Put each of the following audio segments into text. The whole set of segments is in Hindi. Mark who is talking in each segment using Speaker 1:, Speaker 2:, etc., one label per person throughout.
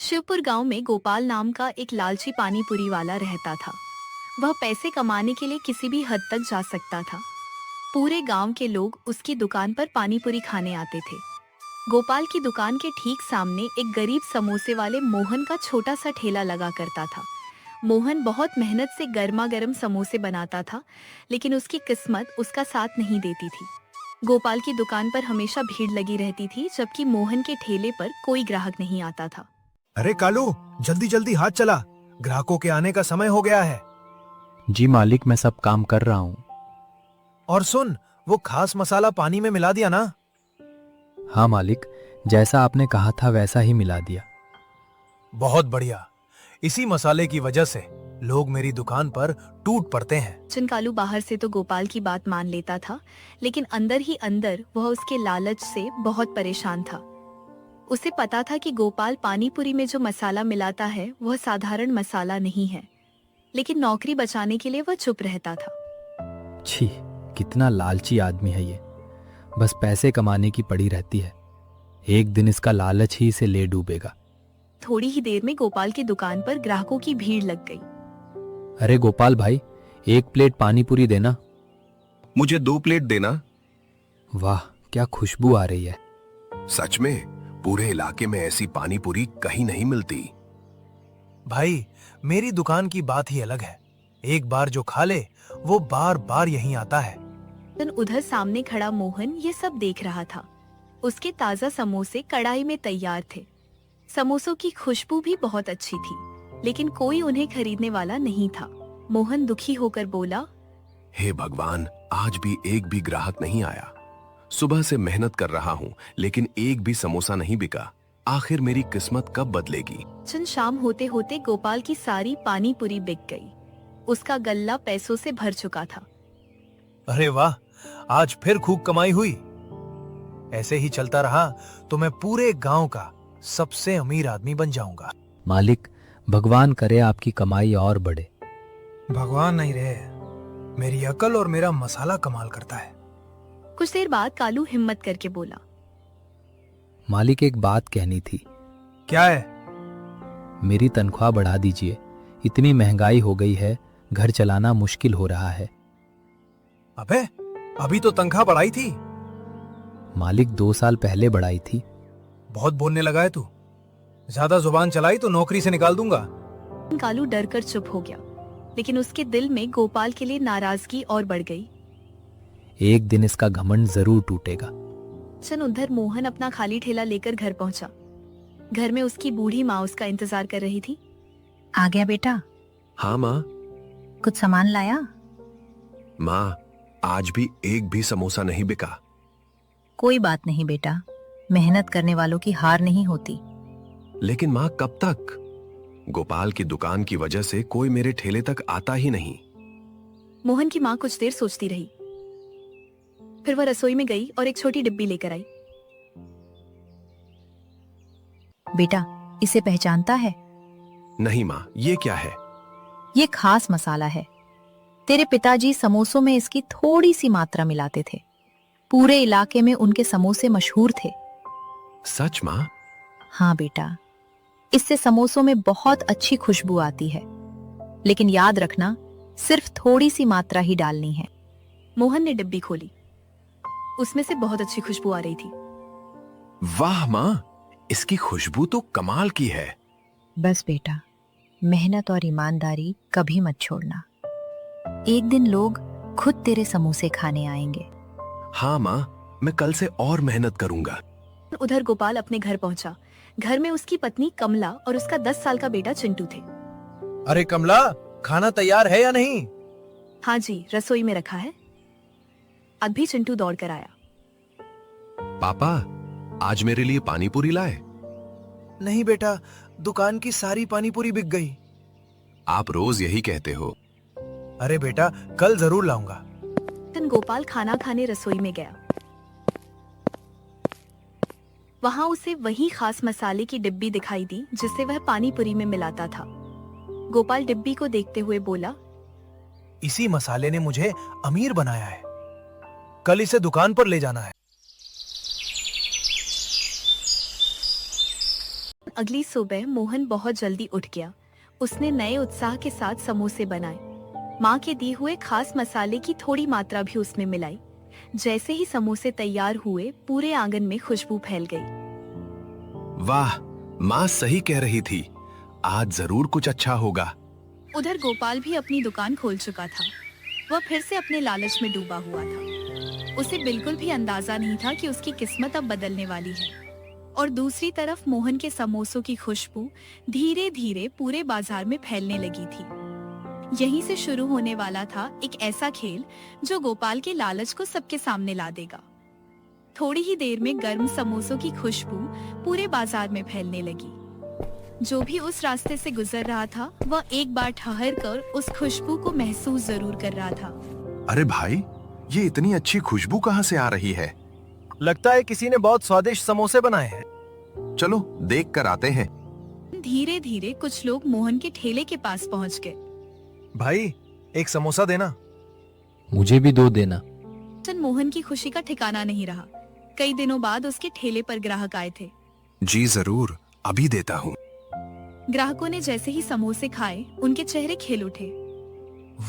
Speaker 1: शिवपुर गांव में गोपाल नाम का एक लालची पानी पूरी वाला रहता था। वह पैसे कमाने के लिए किसी भी हद तक जा सकता था। पूरे गांव के लोग उसकी दुकान पर पानी पूरी खाने आते थे। गोपाल की दुकान के ठीक सामने एक गरीब समोसे वाले मोहन का छोटा सा ठेला लगा करता था। मोहन बहुत मेहनत से गर्मा गर्म समोसे बनाता था, लेकिन उसकी किस्मत उसका साथ नहीं देती थी। गोपाल की दुकान पर हमेशा भीड़ लगी रहती थी, जबकि मोहन के ठेले पर कोई ग्राहक नहीं आता था।
Speaker 2: अरे कालू, जल्दी जल्दी हाथ चला, ग्राहकों के आने का समय हो गया है।
Speaker 3: जी मालिक, मैं सब काम कर रहा हूँ।
Speaker 2: और सुन, वो खास मसाला पानी में मिला दिया ना?
Speaker 3: हाँ मालिक, जैसा आपने कहा था वैसा ही मिला दिया।
Speaker 2: बहुत बढ़िया। इसी मसाले की वजह से लोग मेरी दुकान पर टूट पड़ते हैं।
Speaker 1: चिनकालू बाहर से तो गोपाल की बात मान लेता था, लेकिन अंदर ही अंदर वह उसके लालच से बहुत परेशान था। उसे पता था कि गोपाल पानी पूरी में जो मसाला मिलाता है वह साधारण मसाला नहीं है, लेकिन नौकरी बचाने के लिए वह चुप रहता था।
Speaker 3: छी, कितना लालची आदमी है ये। बस पैसे कमाने की पड़ी रहती है। एक दिन इसका लालच ही इसे ले डूबेगा।
Speaker 1: थोड़ी ही देर में गोपाल की दुकान पर ग्राहकों की भीड़ लग गई।
Speaker 3: अरे गोपाल भाई, एक प्लेट पानी पूरी देना।
Speaker 4: मुझे 2 प्लेट देना।
Speaker 3: वाह, क्या खुशबू आ रही है।
Speaker 4: सच में पूरे इलाके में ऐसी पानी पूरी कहीं नहीं मिलती।
Speaker 2: भाई, मेरी दुकान की बात ही अलग है। एक बार जो खा ले वो बार बार यहीं आता है।
Speaker 1: उधर सामने खड़ा मोहन ये सब देख रहा था। उसके ताजा समोसे कढ़ाई में तैयार थे। समोसों की खुशबू भी बहुत अच्छी थी, लेकिन कोई उन्हें खरीदने वाला नहीं था। मोहन दुखी होकर बोला,
Speaker 4: हे भगवान, आज भी एक भी ग्राहक नहीं आया। सुबह से मेहनत कर रहा हूँ, लेकिन एक भी समोसा नहीं बिका। आखिर मेरी किस्मत कब बदलेगी?
Speaker 1: चंद शाम होते होते गोपाल की सारी पानी पूरी बिक गई। उसका गल्ला पैसों से भर चुका था।
Speaker 2: अरे वाह, आज फिर खूब कमाई हुई। ऐसे ही चलता रहा तो मैं पूरे गांव का सबसे अमीर आदमी बन जाऊंगा।
Speaker 3: मालिक, भगवान करे आपकी कमाई और बढ़े।
Speaker 2: भगवान नहीं रहे, मेरी अकल और मेरा मसाला कमाल करता है।
Speaker 1: कुछ देर बाद कालू हिम्मत करके बोला,
Speaker 3: मालिक, एक बात कहनी थी।
Speaker 2: क्या है?
Speaker 3: मेरी तनख्वाह बढ़ा दीजिए। इतनी महंगाई हो गई है, घर चलाना मुश्किल हो रहा है।
Speaker 2: अबे, अभी तो तनख्वाह बढ़ाई थी।
Speaker 3: मालिक, 2 साल पहले बढ़ाई थी।
Speaker 2: बहुत बोलने लगा है तू। ज्यादा जुबान चलाई तो नौकरी से निकाल दूंगा।
Speaker 1: कालू डर कर चुप हो गया, लेकिन उसके दिल में गोपाल के लिए नाराजगी और बढ़ गई।
Speaker 3: एक दिन इसका घमंड जरूर टूटेगा।
Speaker 1: उधर मोहन अपना खाली ठेला लेकर घर पहुंचा। घर में उसकी बूढ़ी माँ उसका इंतजार कर रही थी।
Speaker 5: आ गया बेटा?
Speaker 4: हाँ माँ।
Speaker 5: कुछ सामान लाया?
Speaker 4: माँ, आज भी एक भी समोसा नहीं बिका।
Speaker 5: कोई बात नहीं बेटा, मेहनत करने वालों की हार नहीं होती।
Speaker 4: लेकिन माँ, कब तक? गोपाल की दुकान की वजह से कोई मेरे ठेले तक आता ही नहीं।
Speaker 1: मोहन की माँ कुछ देर सोचती रही। फिर वह रसोई में गई और एक छोटी डिब्बी लेकर आई।
Speaker 5: बेटा, इसे पहचानता है?
Speaker 4: नहीं माँ, ये क्या है?
Speaker 5: ये खास मसाला है। तेरे पिताजी समोसों में इसकी थोड़ी सी मात्रा मिलाते थे। पूरे इलाके में उनके समोसे मशहूर थे।
Speaker 4: सच माँ?
Speaker 5: हाँ बेटा, इससे समोसों में बहुत अच्छी खुशबू आती है, लेकिन याद रखना, सिर्फ थोड़ी सी मात्रा ही डालनी है।
Speaker 1: मोहन ने डिब्बी खोली। उसमें से बहुत अच्छी खुशबू आ रही थी।
Speaker 4: वाह माँ, इसकी खुशबू तो कमाल की है।
Speaker 5: बस बेटा, मेहनत और ईमानदारी कभी मत छोड़ना। एक दिन लोग खुद तेरे समोसे खाने आएंगे।
Speaker 4: हाँ माँ, मैं कल से और मेहनत करूंगा।
Speaker 1: उधर गोपाल अपने घर पहुंचा। घर में उसकी पत्नी कमला और उसका 10 साल का बेटा चिंटू थे।
Speaker 2: अरे कमला, खाना तैयार है या नहीं?
Speaker 1: हाँ जी, रसोई में रखा है। अभी चिंटू दौड़ कर आया।
Speaker 4: पापा, आज मेरे लिए पानी पूरी लाए?
Speaker 2: नहीं बेटा, दुकान की सारी पानी पूरी बिक गई।
Speaker 4: आप रोज यही कहते हो।
Speaker 2: अरे बेटा, कल जरूर लाऊंगा।
Speaker 1: गोपाल खाना खाने रसोई में गया। वहां उसे वही खास मसाले की डिब्बी दिखाई दी जिसे वह पानी पूरी में मिलाता था। गोपाल डिब्बी को देखते हुए बोला,
Speaker 2: इसी मसाले ने मुझे अमीर बनाया है। कल इसे दुकान पर ले जाना है।
Speaker 1: अगली सुबह मोहन बहुत जल्दी उठ गया। उसने नए उत्साह के साथ समोसे बनाए। माँ के दिए हुए खास मसाले की थोड़ी मात्रा भी उसमें मिलाई। जैसे ही समोसे तैयार हुए, पूरे आंगन में खुशबू फैल गई।
Speaker 4: वाह, माँ सही कह रही थी, आज जरूर कुछ अच्छा होगा।
Speaker 1: उधर गोपाल भी अपनी दुकान खोल चुका था। वह फिर से अपने लालच में डूबा हुआ था। उसे बिल्कुल भी अंदाजा नहीं था कि उसकी किस्मत अब बदलने वाली है। और दूसरी तरफ मोहन के समोसों की खुशबू धीरे धीरे पूरे बाजार में फैलने लगी थी। यहीं से शुरू होने वाला था एक ऐसा खेल जो गोपाल के लालच को सबके सामने ला देगा। थोड़ी ही देर में गर्म समोसों की खुशबू पूरे बाजार में फैलने लगी। जो भी उस रास्ते से गुजर रहा था, वह एक बार ठहर कर उस खुशबू को महसूस जरूर कर रहा था।
Speaker 4: अरे भाई, ये इतनी अच्छी खुशबू कहाँ से आ रही है?
Speaker 2: लगता है किसी ने बहुत स्वादिष्ट समोसे बनाए हैं।
Speaker 4: चलो देख कर आते हैं।
Speaker 1: धीरे धीरे कुछ लोग मोहन के ठेले के पास पहुंच गए।
Speaker 2: भाई, एक समोसा देना।
Speaker 3: मुझे भी 2 देना।
Speaker 1: मोहन की खुशी का ठिकाना नहीं रहा। कई दिनों बाद उसके ठेले पर ग्राहक आए थे।
Speaker 4: जी जरूर, अभी देता हूँ।
Speaker 1: ग्राहकों ने जैसे ही समोसे खाए, उनके चेहरे खिल उठे।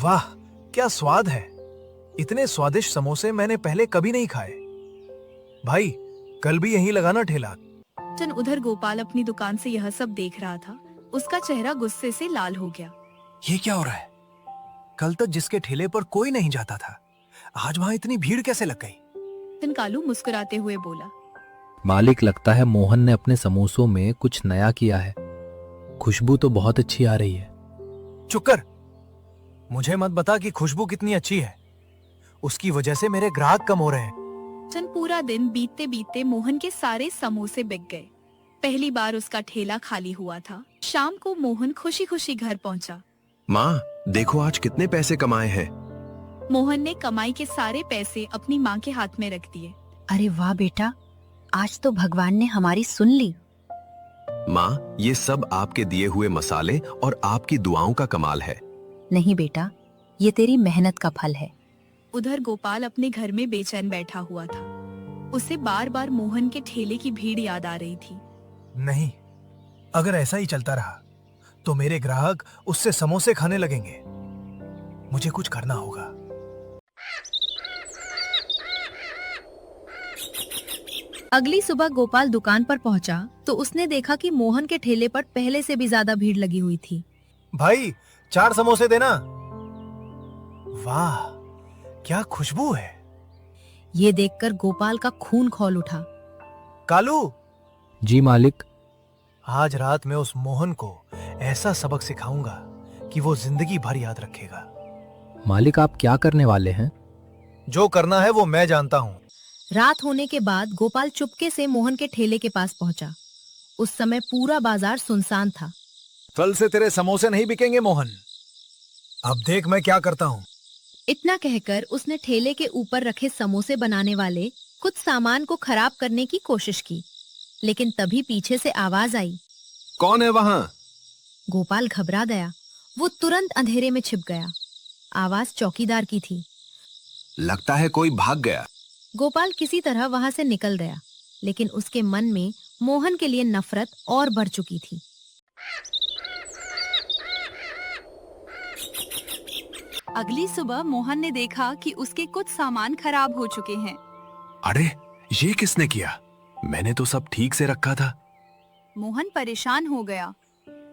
Speaker 2: वाह, क्या स्वाद है! इतने स्वादिष्ट समोसे मैंने पहले कभी नहीं खाए। भाई, कल भी यहीं लगाना ठेला।
Speaker 1: उधर गोपाल अपनी दुकान से यह सब देख रहा था। उसका चेहरा गुस्से से लाल हो गया।
Speaker 2: ये क्या हो रहा है? कल तक जिसके ठेले पर कोई नहीं जाता था, आज वहाँ इतनी भीड़ कैसे लग गई?
Speaker 1: कालू मुस्कुराते हुए बोला।
Speaker 3: मालिक, लगता है मोहन ने अपने समोसों में कुछ नया किया है। खुशबू तो बहुत अच्छी आ रही है।
Speaker 2: चुप कर। मुझे मत बता कि खुशबू कितनी अच्छी है। उसकी वजह से मेरे ग्राहक कम हो रहे हैं।
Speaker 1: पूरा दिन बीतते बीतते मोहन के सारे समोसे बिक गए। पहली बार उसका ठेला खाली हुआ था। शाम को मोहन खुशी खुशी घर पहुंचा।
Speaker 4: माँ, देखो आज कितने पैसे कमाए हैं।
Speaker 1: मोहन ने कमाई के सारे पैसे अपनी माँ के हाथ में रख दिए।
Speaker 5: अरे वाह बेटा, आज तो भगवान ने हमारी सुन ली।
Speaker 4: माँ, ये सब आपके दिए हुए मसाले और आपकी दुआओं का कमाल है।
Speaker 5: नहीं बेटा, ये तेरी मेहनत का फल है।
Speaker 1: उधर गोपाल अपने घर में बेचैन बैठा हुआ था। उसे बार बार मोहन के ठेले की भीड़ याद आ रही थी।
Speaker 2: नहीं, अगर ऐसा ही चलता रहा तो मेरे ग्राहक उससे समोसे खाने लगेंगे। मुझे कुछ करना होगा।
Speaker 5: अगली सुबह गोपाल दुकान पर पहुंचा तो उसने देखा कि मोहन के ठेले पर पहले से भी ज्यादा भीड़ लगी हुई थी।
Speaker 2: भाई, 4 समोसे देना। वाह, क्या खुशबू है!
Speaker 5: ये देखकर गोपाल का खून खौल उठा।
Speaker 2: कालू,
Speaker 3: जी मालिक।
Speaker 2: आज रात मैं उस मोहन को ऐसा सबक सिखाऊंगा कि वो जिंदगी भर याद रखेगा।
Speaker 3: मालिक, आप क्या करने वाले हैं?
Speaker 2: जो करना है वो मैं जानता हूँ।
Speaker 5: रात होने के बाद गोपाल चुपके से मोहन के ठेले के पास पहुंचा। उस समय पूरा बाजार सुनसान था।
Speaker 2: कल से तेरे समोसे नहीं बिकेंगे मोहन। अब देख मैं क्या करता हूँ।
Speaker 5: इतना कहकर उसने ठेले के ऊपर रखे समोसे बनाने वाले कुछ सामान को खराब करने की कोशिश की, लेकिन तभी पीछे से आवाज आई।
Speaker 4: कौन है वहाँ?
Speaker 5: गोपाल घबरा गया। वो तुरंत अंधेरे में छिप गया। आवाज चौकीदार की थी।
Speaker 4: लगता है कोई भाग गया।
Speaker 5: गोपाल किसी तरह वहां से निकल गया, लेकिन उसके मन में मोहन के लिए नफरत और बढ़ चुकी थी।
Speaker 1: अगली सुबह मोहन ने देखा कि उसके कुछ सामान खराब हो चुके हैं।
Speaker 4: अरे, ये किसने किया? मैंने तो सब ठीक से रखा था।
Speaker 1: मोहन परेशान हो गया,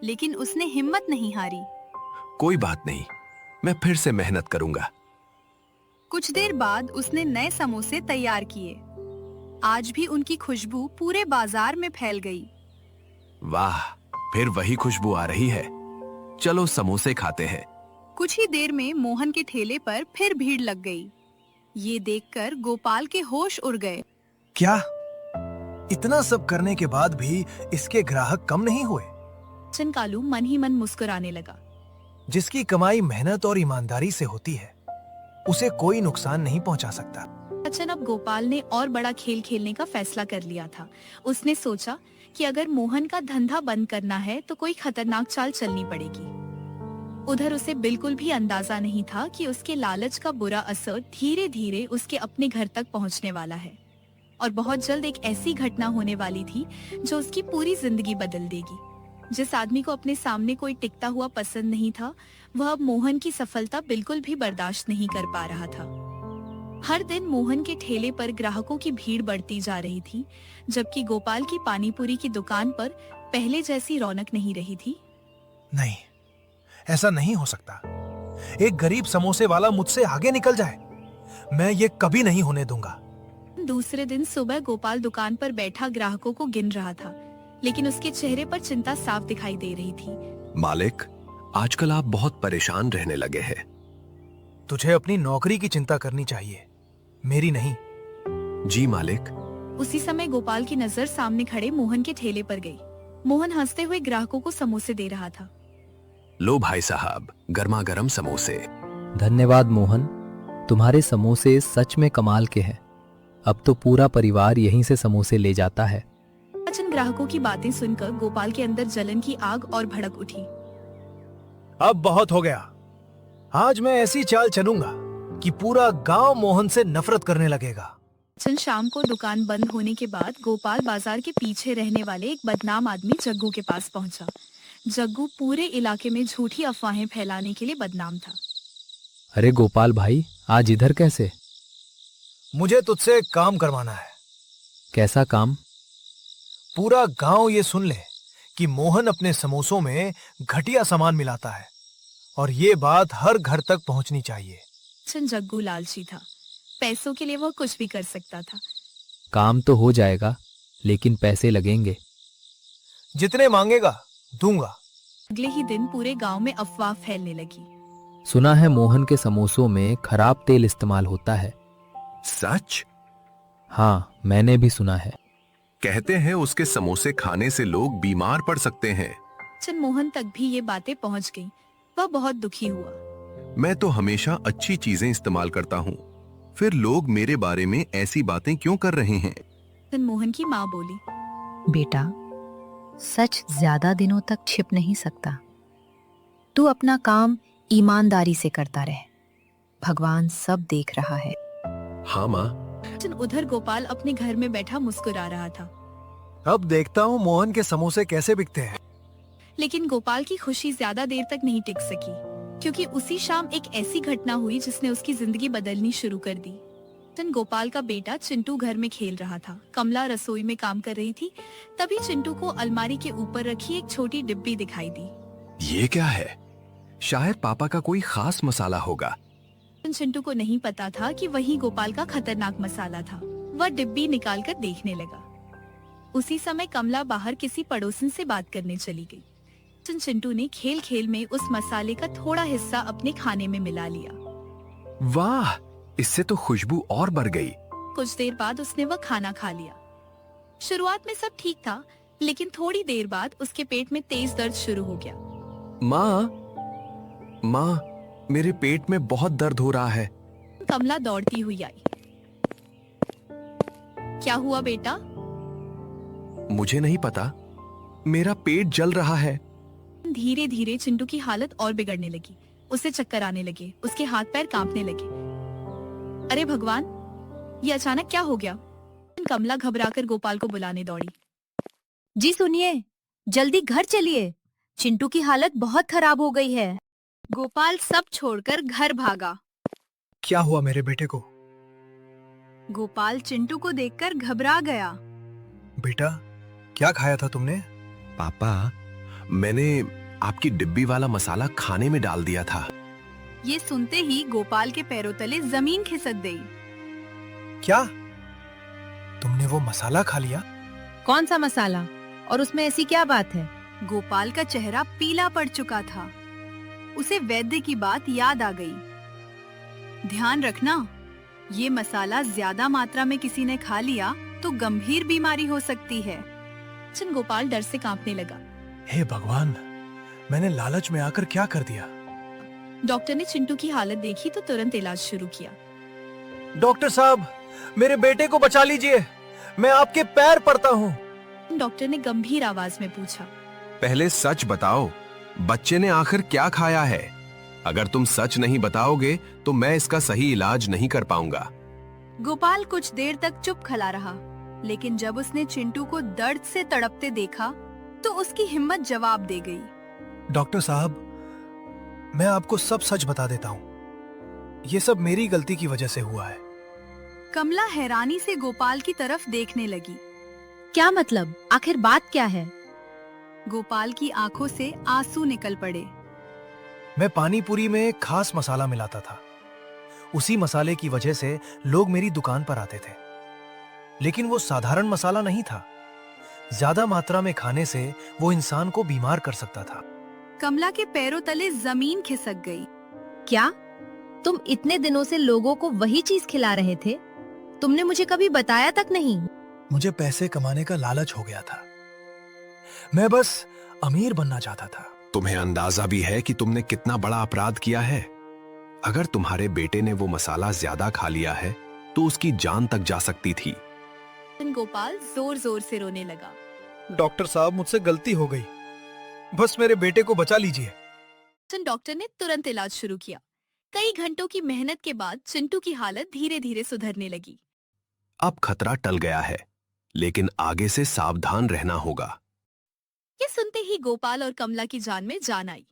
Speaker 1: लेकिन उसने हिम्मत नहीं हारी।
Speaker 4: कोई बात नहीं, मैं फिर से मेहनत करूंगा।
Speaker 1: कुछ देर बाद उसने नए समोसे तैयार किए। आज भी उनकी खुशबू पूरे बाजार में फैल गई।
Speaker 4: वाह, फिर वही खुशबू आ रही है। चलो समोसे खाते हैं।
Speaker 1: कुछ ही देर में मोहन के ठेले पर फिर भीड़ लग गई। ये देखकर गोपाल के होश उड़ गए।
Speaker 2: क्या? इतना सब करने के बाद भी इसके ग्राहक कम नहीं हुए?
Speaker 1: कालू मन ही मन मुस्कुराने लगा।
Speaker 2: जिसकी कमाई मेहनत और ईमानदारी से होती है, उसे कोई नुकसान नहीं पहुंचा सकता।
Speaker 1: अब गोपाल ने और बड़ा खेल खेलने का फैसला कर लिया था। उसने सोचा कि अगर मोहन का धंधा बंद करना है तो कोई खतरनाक चाल चलनी पड़ेगी। उधर उसे बिल्कुल भी अंदाजा नहीं था कि उसके लालच का बुरा असर धीरे धीरे उसके अपने घर तक पहुंचने वाला है। और बहुत जल्द एक ऐसी घटना होने वाली थी जो उसकी पूरी जिंदगी बदल देगी। जिस आदमी को अपने सामने कोई टिकता हुआ पसंद नहीं था, वह अब मोहन की सफलता बिल्कुल भी बर्दाश्त नहीं कर पा रहा था। हर दिन मोहन के ठेले पर ग्राहकों की भीड़ बढ़ती जा रही थी, जबकि गोपाल की पानीपुरी की दुकान पर पहले जैसी रौनक नहीं रही थी।
Speaker 2: नहीं, ऐसा नहीं हो सकता। एक गरीब समोसे वाला मुझसे आगे निकल जाए, मैं ये कभी नहीं होने दूंगा।
Speaker 1: दूसरे दिन सुबह गोपाल दुकान पर बैठा ग्राहकों को गिन रहा था, लेकिन उसके चेहरे पर चिंता साफ दिखाई दे रही थी।
Speaker 4: मालिक, आजकल आप बहुत परेशान रहने लगे हैं।
Speaker 2: तुझे अपनी नौकरी की चिंता करनी चाहिए, मेरी नहीं।
Speaker 4: जी मालिक।
Speaker 1: उसी समय गोपाल की नजर सामने खड़े मोहन के ठेले पर गई। मोहन हंसते हुए ग्राहकों को समोसे दे रहा था।
Speaker 4: लो भाई साहब, गर्मा गर्म समोसे।
Speaker 3: धन्यवाद मोहन, तुम्हारे समोसे सच में कमाल के हैं। अब तो पूरा परिवार यहीं से समोसे ले जाता है।
Speaker 1: अचानक ग्राहकों की बातें सुनकर गोपाल के अंदर जलन की आग और भड़क उठी।
Speaker 2: अब बहुत हो गया। आज मैं ऐसी चाल चलूंगा कि पूरा गांव मोहन से नफरत करने लगेगा।
Speaker 1: शाम को दुकान बंद होने के बाद गोपाल बाजार के पीछे रहने वाले एक बदनाम आदमी जग्गू के पास पहुंचा। जग्गू पूरे इलाके में झूठी अफवाहें फैलाने के लिए बदनाम था।
Speaker 3: अरे गोपाल भाई, आज इधर कैसे?
Speaker 2: मुझे तुझसे एक काम करवाना है।
Speaker 3: कैसा काम?
Speaker 2: पूरा गांव ये सुन ले कि मोहन अपने समोसों में घटिया सामान मिलाता है, और ये बात हर घर तक पहुंचनी चाहिए।
Speaker 1: जग्गू लालची था, पैसों के लिए वह कुछ भी कर सकता था।
Speaker 3: काम तो हो जाएगा, लेकिन पैसे लगेंगे।
Speaker 2: जितने मांगेगा दूंगा।
Speaker 1: अगले ही दिन पूरे गांव में अफवाह फैलने लगी।
Speaker 3: सुना है मोहन के समोसों में खराब तेल इस्तेमाल होता है।
Speaker 4: सच?
Speaker 3: हाँ, मैंने भी सुना है।
Speaker 4: कहते हैं उसके समोसे खाने से लोग बीमार पड़ सकते हैं।
Speaker 1: मोहन तक भी ये बातें पहुंच गईं। वह बहुत दुखी हुआ।
Speaker 4: मैं तो हमेशा अच्छी चीजें इस्तेमाल करता हूँ, फिर लोग मेरे बारे में ऐसी बातें क्यों कर रहे हैं?
Speaker 1: मोहन की माँ बोली,
Speaker 5: बेटा, सच ज्यादा दिनों तक छिप नहीं सकता। तू अपना काम ईमानदारी से करता रहे, भगवान सब देख रहा है।
Speaker 4: हाँ माँ।
Speaker 1: उधर गोपाल अपने घर में बैठा मुस्कुरा रहा था।
Speaker 2: अब देखता हूँ मोहन के समोसे कैसे बिकते हैं।
Speaker 1: लेकिन गोपाल की खुशी ज्यादा देर तक नहीं टिक सकी, क्योंकि उसी शाम एक ऐसी घटना हुई जिसने उसकी जिंदगी बदलनी शुरू कर दी। गोपाल का बेटा चिंटू घर में खेल रहा था। कमला रसोई में काम कर रही थी। तभी चिंटू को अलमारी के ऊपर रखी एक छोटी डिब्बी दिखाई दी।
Speaker 4: ये क्या है? शायद पापा का कोई खास मसाला होगा।
Speaker 1: चिंटू को नहीं पता था कि वही गोपाल का खतरनाक मसाला था। वह डिब्बी निकालकर देखने लगा। उसी समय कमला बाहर किसी पड़ोसन से बात करने चली गई। चिंटू ने खेल खेल में उस मसाले का थोड़ा हिस्सा अपने खाने में मिला लिया।
Speaker 4: वाह, इससे तो खुशबू और बढ़ गई।
Speaker 1: कुछ देर बाद उसने वह खाना खा लिया। शुरुआत में सब ठीक था, लेकिन थोड़ी देर बाद उसके पेट में तेज दर्द शुरू हो गया।
Speaker 4: माँ, मेरे पेट में बहुत दर्द हो रहा है।
Speaker 1: कमला दौड़ती हुई आई। क्या हुआ बेटा?
Speaker 4: मुझे नहीं पता, मेरा पेट जल रहा है।
Speaker 1: धीरे धीरे चिंटू की हालत और बिगड़ने लगी। उसे चक्कर आने लगे, उसके हाथ पैर कांपने लगे। अरे भगवान, ये अचानक क्या हो गया? कमला घबराकर गोपाल को बुलाने दौड़ी।
Speaker 5: जी सुनिए, जल्दी घर चलिए, चिंटू की हालत बहुत खराब हो गई है।
Speaker 6: गोपाल सब छोड़कर घर भागा।
Speaker 2: क्या हुआ मेरे बेटे को?
Speaker 6: गोपाल चिंटू को देखकर घबरा गया।
Speaker 2: बेटा, क्या खाया था तुमने?
Speaker 4: पापा, मैंने आपकी डिब्बी वाला मसाला खाने में डाल दिया था।
Speaker 6: ये सुनते ही गोपाल के पैरों तले जमीन खिसक गई।
Speaker 2: क्या? तुमने वो मसाला खा लिया?
Speaker 5: कौन सा मसाला? और उसमें ऐसी क्या बात है?
Speaker 6: गोपाल का चेहरा पीला पड़ चुका था। उसे वैद्य की बात याद आ गई। ध्यान रखना, ये मसाला ज्यादा मात्रा में किसी ने खा लिया तो गंभीर बीमारी हो सकती है।
Speaker 1: गोपाल डर से कांपने लगा।
Speaker 2: हे भगवान, मैंने लालच में आकर क्या कर दिया?
Speaker 1: डॉक्टर ने चिंटू की हालत देखी तो तुरंत इलाज शुरू किया।
Speaker 2: डॉक्टर साहब, मेरे बेटे को बचा लीजिए, मैं आपके पैर पड़ता हूँ।
Speaker 1: डॉक्टर ने गंभीर आवाज में पूछा,
Speaker 4: पहले सच बताओ, बच्चे ने आखिर क्या खाया है? अगर तुम सच नहीं बताओगे तो मैं इसका सही इलाज नहीं कर पाऊंगा।
Speaker 6: गोपाल कुछ देर तक चुप खड़ा रहा, लेकिन जब उसने चिंटू को दर्द से तड़पते देखा तो उसकी हिम्मत जवाब दे गई।
Speaker 2: डॉक्टर साहब, मैं आपको सब सच बता देता हूँ। ये सब मेरी गलती की वजह से हुआ है।
Speaker 6: कमला हैरानी से गोपाल की तरफ देखने लगी।
Speaker 5: क्या मतलब? आखिर बात क्या है?
Speaker 6: गोपाल की आंखों से आंसू निकल पड़े।
Speaker 2: मैं पानी पूरी में एक खास मसाला मिलाता था। उसी मसाले की वजह से लोग मेरी दुकान पर आते थे। लेकिन वो साधारण मसाला नहीं था। ज्यादा मात्रा में खाने से वो इंसान को बीमार कर सकता था।
Speaker 6: कमला के पैरों तले जमीन खिसक गई।
Speaker 5: क्या तुम इतने दिनों से लोगों को वही चीज खिला रहे थे? तुमने मुझे कभी बताया तक नहीं।
Speaker 2: मुझे पैसे कमाने का लालच हो गया था। मैं बस अमीर बनना चाहता था।
Speaker 4: तुम्हें अंदाजा भी है कि तुमने कितना बड़ा अपराध किया है? अगर तुम्हारे बेटे ने वो मसाला ज्यादा खा लिया है तो उसकी जान तक जा सकती थी।
Speaker 1: गोपाल जोर जोर से रोने लगा।
Speaker 2: डॉक्टर साहब, मुझसे गलती हो गई। बस मेरे बेटे को बचा लीजिए।
Speaker 1: डॉक्टर ने तुरंत इलाज शुरू किया। कई घंटों की मेहनत के बाद चिंटू की हालत धीरे धीरे सुधरने लगी।
Speaker 4: अब खतरा टल गया है, लेकिन आगे से सावधान रहना होगा।
Speaker 1: ये सुनते ही गोपाल और कमला की जान में जान आई।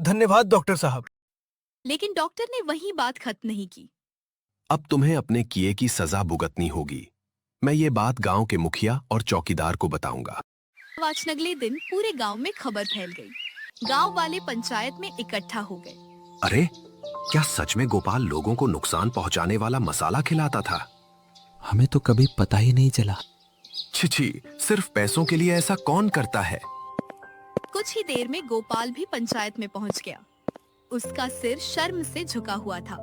Speaker 2: धन्यवाद डॉक्टर साहब।
Speaker 1: लेकिन डॉक्टर ने वही बात खत्म नहीं की।
Speaker 4: अब तुम्हें अपने किए की सजा भुगतनी होगी। मैं ये बात गांव के मुखिया और चौकीदार को बताऊंगा।
Speaker 1: आज अगले दिन पूरे गांव में खबर फैल गई। गांव वाले पंचायत में इकट्ठा हो गए।
Speaker 4: अरे, क्या सच में गोपाल लोगों को नुकसान पहुंचाने वाला मसाला खिलाता था?
Speaker 3: हमें तो कभी पता ही नहीं चला।
Speaker 4: छिछी, सिर्फ पैसों के लिए ऐसा कौन करता है?
Speaker 1: कुछ ही देर में गोपाल भी पंचायत में पहुंच गया। उसका सिर शर्म से झुका हुआ था।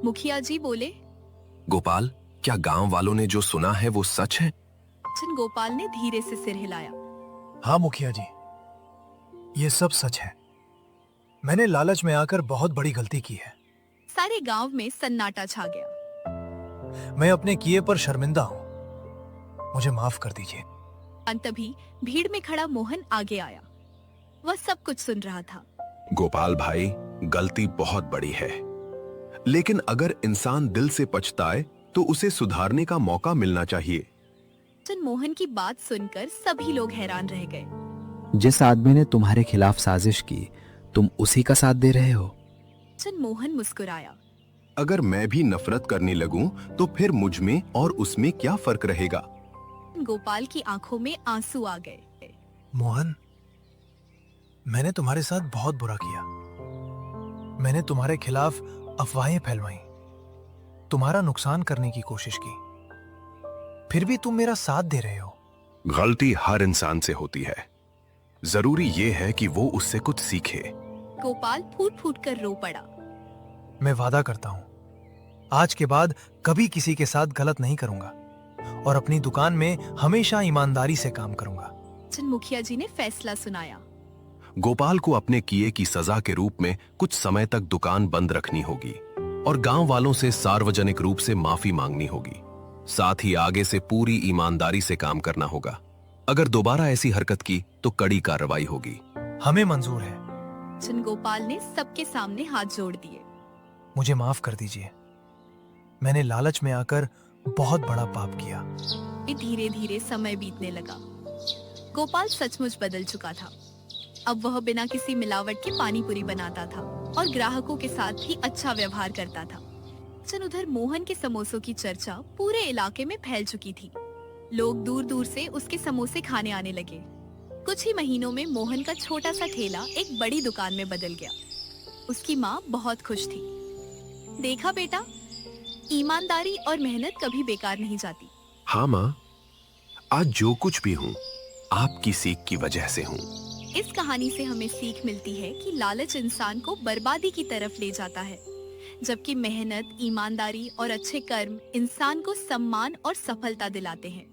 Speaker 1: मुखिया जी बोले,
Speaker 4: गोपाल, क्या गांव वालों ने जो सुना है वो सच है?
Speaker 1: गोपाल ने धीरे से सिर हिलाया।
Speaker 2: हाँ मुखिया जी, ये सब सच है। मैंने लालच में आकर बहुत बड़ी गलती की है।
Speaker 1: सारे गांव में सन्नाटा छा गया।
Speaker 2: मैं अपने किए पर शर्मिंदा हूँ। मुझे माफ कर दीजिए।
Speaker 1: तभी भीड़ में खड़ा मोहन आगे आया। वह सब कुछ सुन रहा था।
Speaker 4: गोपाल भाई, गलती बहुत बड़ी है, लेकिन अगर इंसान दिल से पछताए तो उसे सुधारने का मौका मिलना चाहिए।
Speaker 1: मोहन की बात सुनकर सभी लोग हैरान रह गए।
Speaker 3: जिस आदमी ने तुम्हारे खिलाफ साजिश की, तुम उसी का साथ दे रहे हो।
Speaker 1: मोहन मुस्कुराया।
Speaker 4: अगर मैं भी नफरत करने लगूं तो फिर मुझ में और उसमें क्या फर्क रहेगा?
Speaker 1: गोपाल की आंखों में आंसू आ गए।
Speaker 2: मोहन, मैंने तुम्हारे साथ बहुत बुरा किया। मैंने तुम्हारे खिलाफ अफवाहें फैलवाई, तुम्हारा नुकसान करने की कोशिश की। फिर भी तुम मेरा साथ दे रहे हो।
Speaker 4: गलती हर इंसान से होती है। जरूरी ये है कि वो उससे कुछ सीखे।
Speaker 1: गोपाल फूट फूट कर रो पड़ा।
Speaker 2: मैं वादा करता हूं, आज के बाद कभी किसी के साथ गलत नहीं करूंगा और अपनी दुकान में हमेशा ईमानदारी से काम करूंगा।
Speaker 1: मुखिया जी ने फैसला सुनाया।
Speaker 4: गोपाल को अपने किए की सजा के रूप में कुछ समय तक दुकान बंद रखनी होगी और गांव वालों से सार्वजनिक रूप से माफी मांगनी होगी। साथ ही आगे से पूरी ईमानदारी से काम करना होगा। अगर दोबारा ऐसी हरकत की तो कड़ी कार्रवाई होगी।
Speaker 2: हमें मंजूर है।
Speaker 1: गोपाल ने सबके सामने हाथ जोड़ दिए।
Speaker 2: मुझे माफ कर दीजिए। मैंने लालच में आकर बहुत बड़ा पाप किया।
Speaker 1: धीरे धीरे समय बीतने लगा। गोपाल सचमुच बदल चुका था। अब वह बिना किसी मिलावट के पानी पूरी बनाता था और ग्राहकों के साथ भी अच्छा व्यवहार करता था। उधर मोहन के समोसों की चर्चा पूरे इलाके में फैल चुकी थी। लोग दूर दूर से उसके समोसे खाने आने लगे। कुछ ही महीनों में मोहन का छोटा सा ठेला एक बड़ी दुकान में बदल गया। उसकी माँ बहुत खुश थी। देखा बेटा, ईमानदारी और मेहनत कभी बेकार नहीं जाती।
Speaker 4: हाँ माँ, आज जो कुछ भी हूँ आपकी सीख की वजह से हूँ।
Speaker 1: इस कहानी से हमें सीख मिलती है कि लालच इंसान को बर्बादी की तरफ ले जाता है, जबकि मेहनत, ईमानदारी और अच्छे कर्म इंसान को सम्मान और सफलता दिलाते हैं।